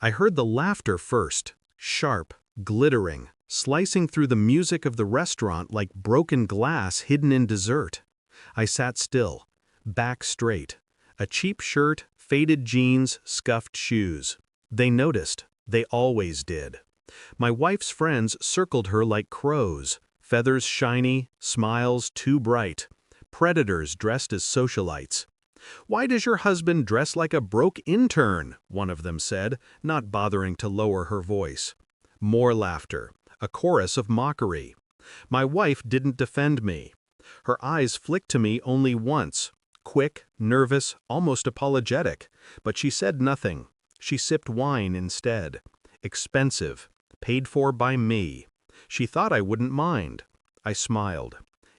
I heard the laughter first, sharp, glittering, slicing through the music of the restaurant like broken glass hidden in dessert. I sat still, back straight. A cheap shirt, faded jeans, scuffed shoes. They noticed. They always did. My wife's friends circled her like crows, feathers shiny, smiles too bright. Predators dressed as socialites. "Why does your husband dress like a broke intern?" one of them said, not bothering to lower her voice. More laughter, a chorus of mockery. My wife didn't defend me. Her eyes flicked to me only once, quick, nervous, almost apologetic, but she said nothing. She sipped wine instead. Expensive, paid for by me. She thought I wouldn't mind. I smiled.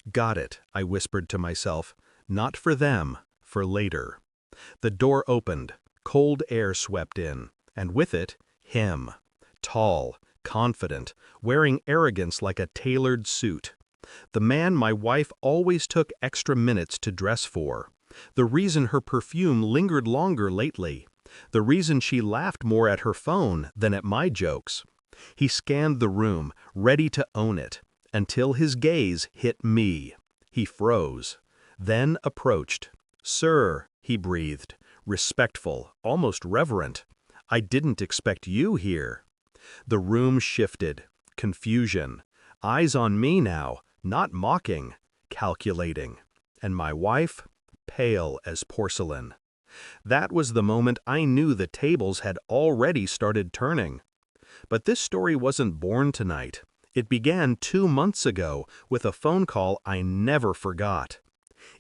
"Got it," I whispered to myself. "Not for them, for later." The door opened, cold air swept in, and with it, him. Tall, confident, wearing arrogance like a tailored suit. The man my wife always took extra minutes to dress for. The reason her perfume lingered longer lately. The reason she laughed more at her phone than at my jokes. He scanned the room, ready to own it, until his gaze hit me. He froze, then approached. "Sir," he breathed, respectful, almost reverent. "I didn't expect you here." The room shifted. Confusion. Eyes on me now, not mocking, calculating. And my wife, pale as porcelain. That was the moment I knew the tables had already started turning. But this story wasn't born tonight. It began 2 months ago with a phone call I never forgot.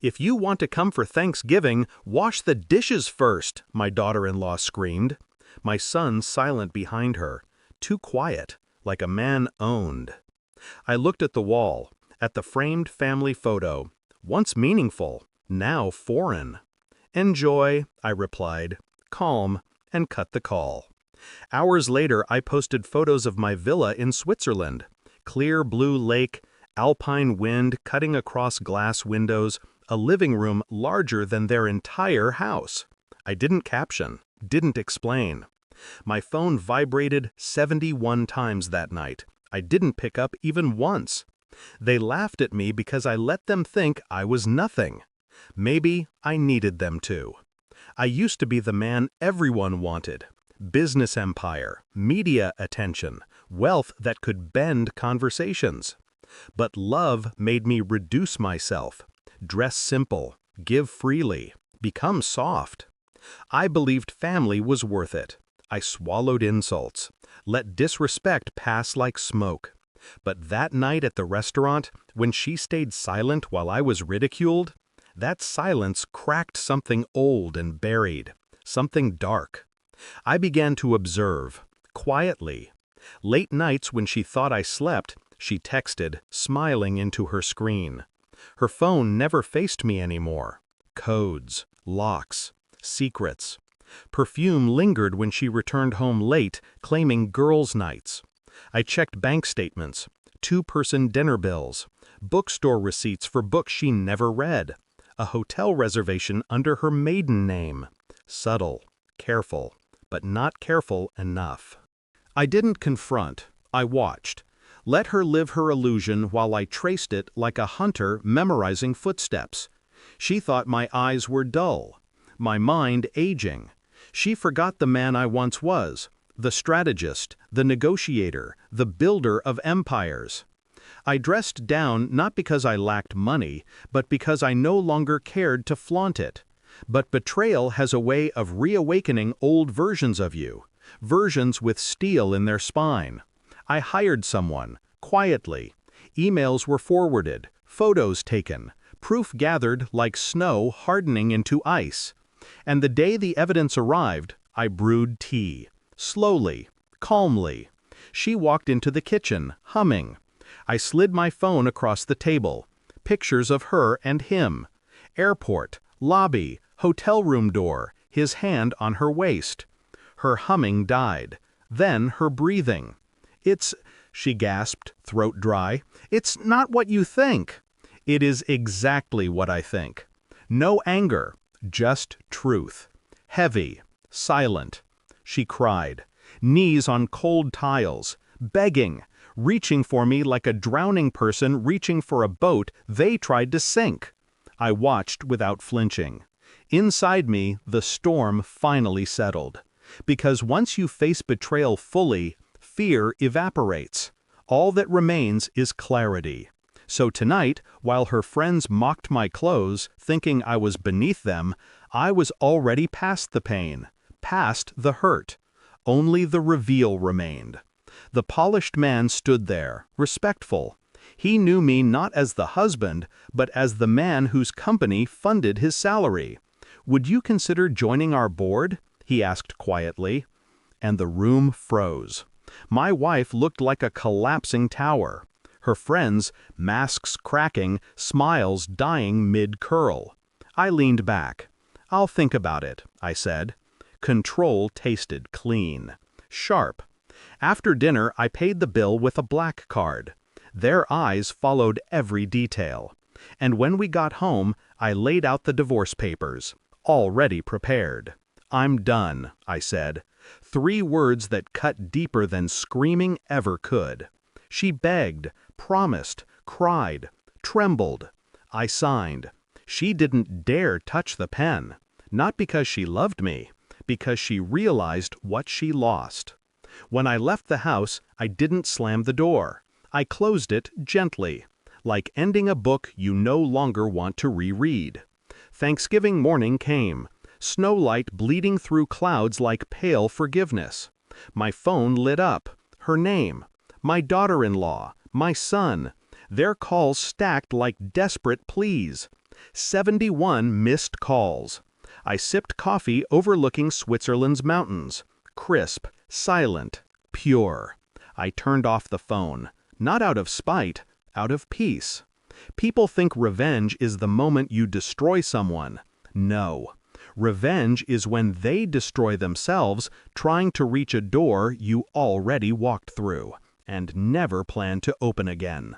"If you want to come for Thanksgiving, wash the dishes first," my daughter-in-law screamed. My son silent behind her, too quiet, like a man owned. I looked at the wall, at the framed family photo, once meaningful, now foreign. "Enjoy," I replied, calm, and cut the call. Hours later, I posted photos of my villa in Switzerland. Clear blue lake, alpine wind cutting across glass windows, a living room larger than their entire house. I didn't caption, didn't explain. My phone vibrated 71 times that night. I didn't pick up even once. They laughed at me because I let them think I was nothing. Maybe I needed them to. I used to be the man everyone wanted. Business empire, media attention, wealth that could bend conversations. But love made me reduce myself, dress simple, give freely, become soft. I believed family was worth it. I swallowed insults, let disrespect pass like smoke. But that night at the restaurant, when she stayed silent while I was ridiculed, that silence cracked something old and buried, something dark. I began to observe, quietly. Late nights when she thought I slept, she texted, smiling into her screen. Her phone never faced me anymore. Codes, locks, secrets. Perfume lingered when she returned home late, claiming girls' nights. I checked bank statements, 2-person dinner bills, bookstore receipts for books she never read, a hotel reservation under her maiden name. Subtle, careful, but not careful enough. I didn't confront, I watched. Let her live her illusion while I traced it like a hunter memorizing footsteps. She thought my eyes were dull, my mind aging. She forgot the man I once was, the strategist, the negotiator, the builder of empires. I dressed down not because I lacked money, but because I no longer cared to flaunt it. But betrayal has a way of reawakening old versions of you, versions with steel in their spine. I hired someone, quietly. Emails were forwarded, photos taken, proof gathered like snow hardening into ice. And the day the evidence arrived, I brewed tea. Slowly, calmly. She walked into the kitchen, humming. I slid my phone across the table. Pictures of her and him. Airport, lobby, hotel room door, his hand on her waist. Her humming died. Then her breathing. "It's," she gasped, throat dry, "it's not what you think." It is exactly what I think. No anger, just truth. Heavy, silent. She cried. Knees on cold tiles, begging, reaching for me like a drowning person reaching for a boat they tried to sink. I watched without flinching. Inside me, the storm finally settled. Because once you face betrayal fully, fear evaporates. All that remains is clarity. So tonight, while her friends mocked my clothes, thinking I was beneath them, I was already past the pain, past the hurt. Only the reveal remained. The polished man stood there, respectful. He knew me not as the husband, but as the man whose company funded his salary. "Would you consider joining our board?" he asked quietly. And the room froze. My wife looked like a collapsing tower. Her friends, masks cracking, smiles dying mid-curl. I leaned back. "I'll think about it," I said. Control tasted clean. Sharp. After dinner, I paid the bill with a black card. Their eyes followed every detail. And when we got home, I laid out the divorce papers, already prepared. "I'm done," I said. 3 words that cut deeper than screaming ever could. She begged, promised, cried, trembled. I signed. She didn't dare touch the pen. Not because she loved me, because she realized what she lost. When I left the house, I didn't slam the door. I closed it gently, like ending a book you no longer want to reread. Thanksgiving morning came. Snowlight bleeding through clouds like pale forgiveness. My phone lit up. Her name. My daughter-in-law. My son. Their calls stacked like desperate pleas. 71 missed calls. I sipped coffee overlooking Switzerland's mountains. Crisp, silent, pure. I turned off the phone. Not out of spite, out of peace. People think revenge is the moment you destroy someone. No. Revenge is when they destroy themselves trying to reach a door you already walked through and never plan to open again.